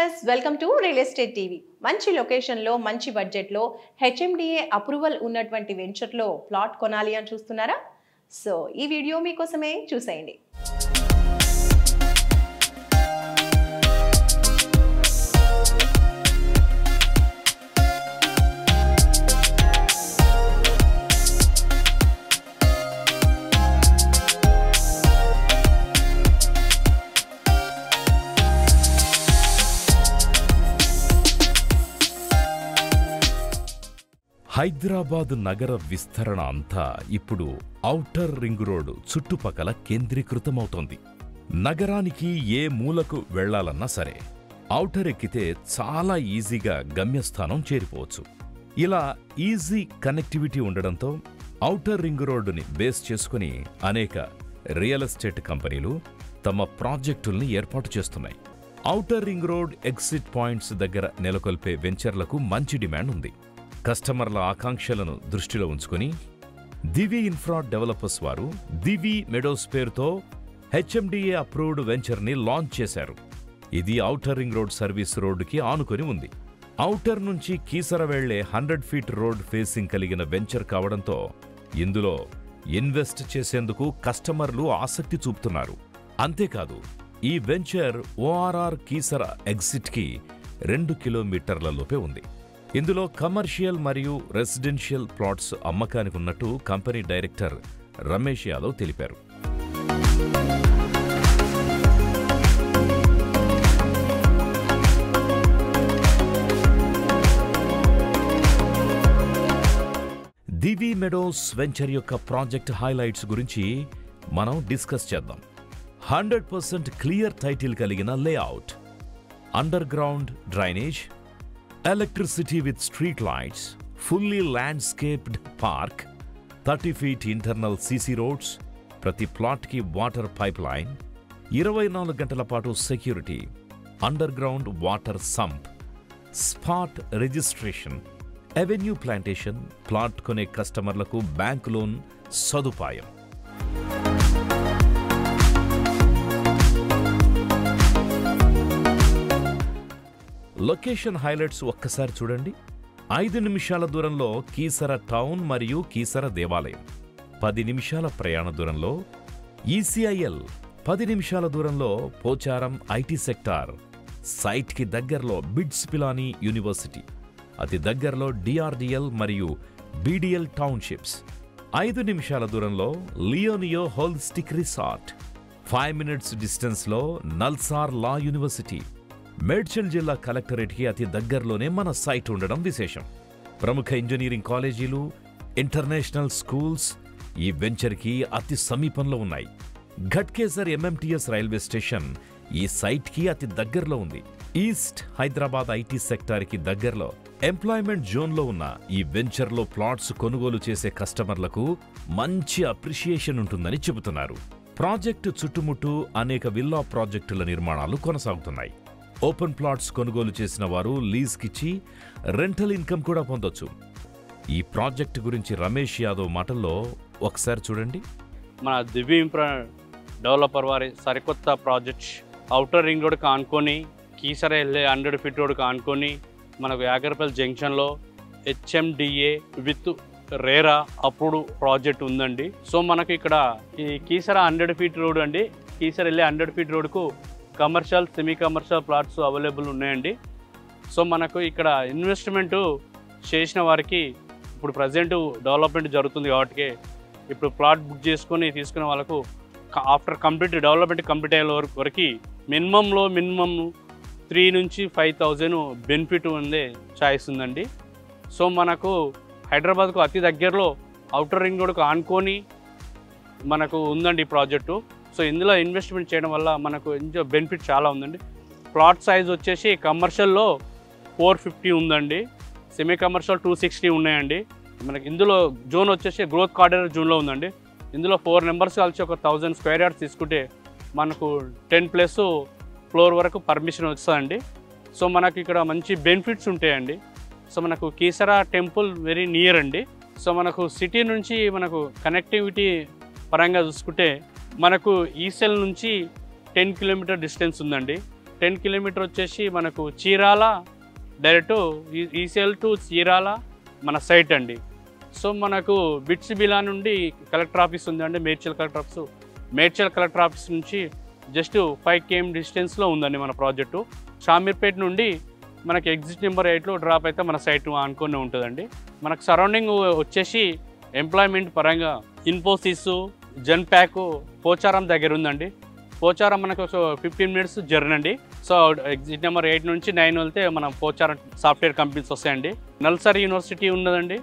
Viewers welcome to real estate TV. మంచి లొకేషన్లో మంచి బడ్జెట్లో హెచ్ఎండిఏ అప్రూవల్ ఉన్నటువంటి వెంచర్లో ప్లాట్ కొనాలి అని చూస్తున్నారా? సో ఈ వీడియో మీకోసమే, చూసేయండి. హైదరాబాద్ నగర విస్తరణ అంతా ఇప్పుడు ఔటర్ రింగ్ రోడ్ చుట్టుపక్కల కేంద్రీకృతమవుతోంది. నగరానికి ఏ మూలకు వెళ్లాలన్నా సరే ఔటర్ ఎక్కితే చాలా ఈజీగా గమ్యస్థానం చేరిపోవచ్చు. ఇలా ఈజీ కనెక్టివిటీ ఉండడంతో ఔటర్ రింగ్ రోడ్డుని బేస్ చేసుకుని అనేక రియల్ ఎస్టేట్ కంపెనీలు తమ ప్రాజెక్టుల్ని ఏర్పాటు చేస్తున్నాయి. Outer ring road exit points దగ్గర నెలకొల్పే వెంచర్లకు మంచి డిమాండ్ ఉంది. కస్టమర్ల ఆకాంక్షలను దృష్టిలో ఉంచుకుని దివి ఇన్ఫ్రా డెవలపర్స్ వారు దివి మెడోస్ పేరుతో హెచ్ఎండిఏ అప్రూవ్డ్ వెంచర్ని లాంచ్ చేశారు. ఇది ఔటర్ రింగ్ రోడ్ సర్వీస్ రోడ్డుకి ఆనుకొని ఉంది. ఔటర్ నుంచి కీసర వెళ్లే 100 ఫీట్ రోడ్ ఫేసింగ్ కలిగిన వెంచర్ కావడంతో ఇందులో ఇన్వెస్ట్ చేసేందుకు కస్టమర్లు ఆసక్తి చూపుతున్నారు. అంతేకాదు, ఈ వెంచర్ ఓఆర్ఆర్ కీసర ఎగ్జిట్కి 2 కిలోమీటర్ల లోపే ఉంది. ఇందులో కమర్షియల్ మరియు రెసిడెన్షియల్ ప్లాట్స్ అమ్మకానికి ఉన్నట్టు కంపెనీ డైరెక్టర్ రమేష్ యాదవ్ తెలిపారు. దివి మెడోస్ వెంచర్ యొక్క ప్రాజెక్ట్ హైలైట్స్ గురించి మనం డిస్కస్ చేద్దాం. 100% క్లియర్ టైటిల్ కలిగిన layout, under ground drainage, electricity with street lights, fully landscaped park, 30 feet internal CC roads, ప్రతి ప్లాట్ కి వాటర్ పైప్ లైన్, 24 గంటల పాటు security, under ground water sump, spot registration, avenue plantation, plot కొనే కస్టమర్లకు bank loan సదుపాయం. Location highlights ఒక్కసారి చూడండి. 5 నిమిషాల దూరంలో కీసర టౌన్ మరియు కీసర దేవాలయం, 10 నిమిషాల ప్రయాణ దూరంలో ఈసీఐఎల్, 10 నిమిషాల దూరంలో పోచారం ఐటీ సెక్టార్, సైట్కి దగ్గరలో బిట్స్ పిలానీ యూనివర్సిటీ, అతి దగ్గరలో డిఆర్డిఎల్ మరియు బీడిఎల్ టౌన్షిప్స్, 5 నిమిషాల దూరంలో లియోనియో హోలిస్టిక్ రిసార్ట్, 5 మినిట్స్ డిస్టెన్స్లో నల్సార్ లా యూనివర్సిటీ, మేడ్చల్ జిల్లా కలెక్టరేట్కి అతి దగ్గరలోనే మన సైట్ ఉండడం విశేషం. ప్రముఖ ఇంజనీరింగ్ కాలేజీలు, ఇంటర్నేషనల్ స్కూల్స్ ఈ వెంచర్కి అతి సమీపంలో ఉన్నాయి. ఘట్కేసర్ ఎంఎంటీఎస్ రైల్వే స్టేషన్ ఈ సైట్కి అతి దగ్గరలో ఉంది. ఈస్ట్ హైదరాబాద్ ఐటీ సెక్టార్కి దగ్గరలో ఎంప్లాయ్మెంట్ జోన్లో ఉన్న ఈ వెంచర్లో ప్లాట్స్ కొనుగోలు చేసే కస్టమర్లకు మంచి అప్రిషియేషన్ ఉంటుందని చెబుతున్నారు. ప్రాజెక్టు చుట్టుముట్టు అనేక విల్లా ప్రాజెక్టుల నిర్మాణాలు కొనసాగుతున్నాయి. ఓపెన్ ప్లాట్స్ కొనుగోలు చేసిన వారు లీజ్కిచ్చి రెంటల్ ఇన్కమ్ కూడా పొందొచ్చు. ఈ ప్రాజెక్టు గురించి రమేష్ యాదవ్ మాటల్లో ఒకసారి చూడండి. మన దివి ఇన్ఫ్రా డెవలపర్ వారి సరికొత్త ప్రాజెక్ట్ ఔటర్ రింగ్ రోడ్కి ఆనుకొని కీసర వెళ్ళే 100 ఫీట్ రోడ్కి ఆనుకొని మనకు యాగర్పల్లి జంక్షన్లో HMDA with RERA approved project ఉందండి. సో మనకి ఇక్కడ ఈ కీసర 100 ఫీట్ రోడ్ అండి. కీసర వెళ్ళే 100 ఫీట్ రోడ్కు commercial, semi commercial plots available ఉన్నాయండి. సో మనకు ఇక్కడ ఇన్వెస్ట్మెంటు చేసిన వారికి ఇప్పుడు ప్రజెంట్ డెవలప్మెంట్ జరుగుతుంది కాబట్టి ఇప్పుడు ప్లాట్ బుక్ చేసుకొని తీసుకునే వాళ్ళకు ఆఫ్టర్ డెవలప్మెంట్ కంప్లీట్ అయ్యే వరకు మినిమం 3 నుంచి 5,000 బెనిఫిట్ ఉండే ఛాయిస్ ఉందండి. సో మనకు హైదరాబాద్కు అతి దగ్గరలో ఔటర్ రింగ్ రోడ్కు ఆనుకొని మనకు ఉందండి ఈ ప్రాజెక్టు. సో ఇందులో ఇన్వెస్ట్మెంట్ చేయడం వల్ల మనకు బెనిఫిట్ చాలా ఉందండి. ప్లాట్ సైజ్ వచ్చేసి కమర్షియల్లో 450 ఉందండి, సెమీ కమర్షియల్ 260 ఉన్నాయండి. మనకి ఇందులో జోన్ వచ్చేసి గ్రోత్ కార్డినర్ జోన్లో ఉందండి. ఇందులో 4 నెంబర్స్ కలిసి ఒక 1000 స్క్వేర్ యార్డ్స్ తీసుకుంటే మనకు 10+ ఫ్లోర్ వరకు పర్మిషన్ వస్తుందండి. సో మనకు ఇక్కడ మంచి బెనిఫిట్స్ ఉంటాయండి. సో మనకు కీసర టెంపుల్ వెరీ నియర్ అండి. సో మనకు సిటీ నుంచి మనకు కనెక్టివిటీ పరంగా చూసుకుంటే మనకు ఈసెల్ నుంచి 10 కిలోమీటర్ డిస్టెన్స్ ఉందండి. 10 కిలోమీటర్ వచ్చేసి మనకు Chirala direct ECL to Chirala మన సైట్ అండి. సో మనకు బిట్స్ బిలా నుండి కలెక్టర్ ఆఫీస్ ఉందండి, Medchal collector office. Medchal collector office నుంచి జస్ట్ 5 km డిస్టెన్స్లో ఉందండి మన ప్రాజెక్టు. షామీర్పేట నుండి మనకి ఎగ్జిట్ నెంబర్ 8లో డ్రాప్ అయితే మన సైట్ అనుకునే ఉంటుందండి. మనకు సరౌండింగ్ వచ్చేసి ఎంప్లాయ్మెంట్ పరంగా ఇన్ఫోసిస్, జెన్ప్యాక్, పోచారం దగ్గర ఉందండి. పోచారం మనకు 15 minutes జర్నీ అండి. సో ఎగ్జిట్ నెంబర్ 8 నుంచి 9 వెళ్తే మనం పోచారం సాఫ్ట్వేర్ కంపెనీస్ వస్తాయండి. నల్సార్ యూనివర్సిటీ ఉన్నదండి.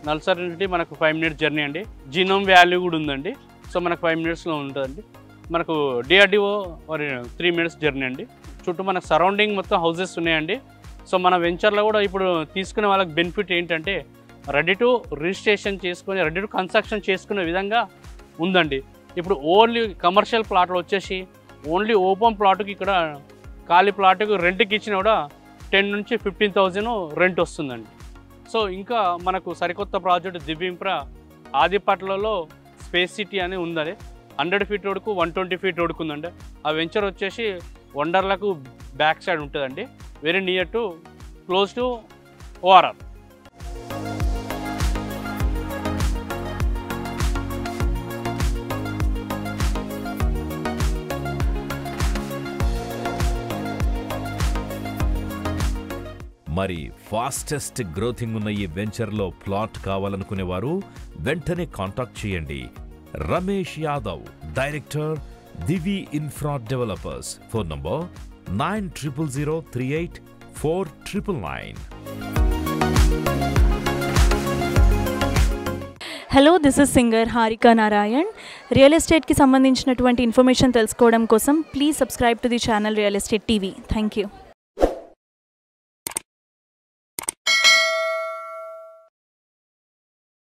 నల్సార్ యూనివర్సిటీ మనకు 5 minutes జర్నీ అండి. జీనోమ్ వ్యాలీ కూడా ఉందండి. సో మనకు 5 minutesలో ఉంటుందండి. మనకు డిఆర్డిఓ 3 minutes జర్నీ అండి. చుట్టూ మనకు సరౌండింగ్ మొత్తం హౌసెస్ ఉన్నాయండి. సో మన వెంచర్లో కూడా ఇప్పుడు తీసుకునే వాళ్ళకి బెనిఫిట్ ఏంటంటే రెడీ టు రిజిస్ట్రేషన్ చేసుకొని రెడీ టు కన్స్ట్రక్షన్ చేసుకునే విధంగా ఉందండి. ఇప్పుడు ఓన్లీ కమర్షియల్ ప్లాట్లు వచ్చేసి ఓన్లీ ఓపెన్ ప్లాట్కి ఇక్కడ ఖాళీ ప్లాట్కి రెంట్కి ఇచ్చినా కూడా 10 నుంచి 15,000 రెంట్ వస్తుందండి. సో ఇంకా మనకు సరికొత్త ప్రాజెక్ట్ దివ్యింప్రా ఆదిపట్లలో స్పేస్ సిటీ అని ఉందండి. 100 feet రోడ్కు 120 feet రోడ్కు ఉందండి. ఆ వెంచర్ వచ్చేసి వండర్లకు బ్యాక్ సైడ్ ఉంటుందండి. Very near to close to ORR. మరి ఫాస్టెస్ట్ గ్రోతింగ్ ఉన్న ఈ వెంచర్లో ప్లాట్ కావాలనుకునేవారు వెంటనే కాంటాక్ట్ చేయండి. Ramesh Yadav, director, Divi infra developers. Phone number 9000384999. Hello, this is singer Harika Narayan. Real ఎస్టేట్కి సంబంధించినటువంటి ఇన్ఫర్మేషన్ తెలుసుకోవడం కోసం please subscribe to the channel real estate TV. Thank you.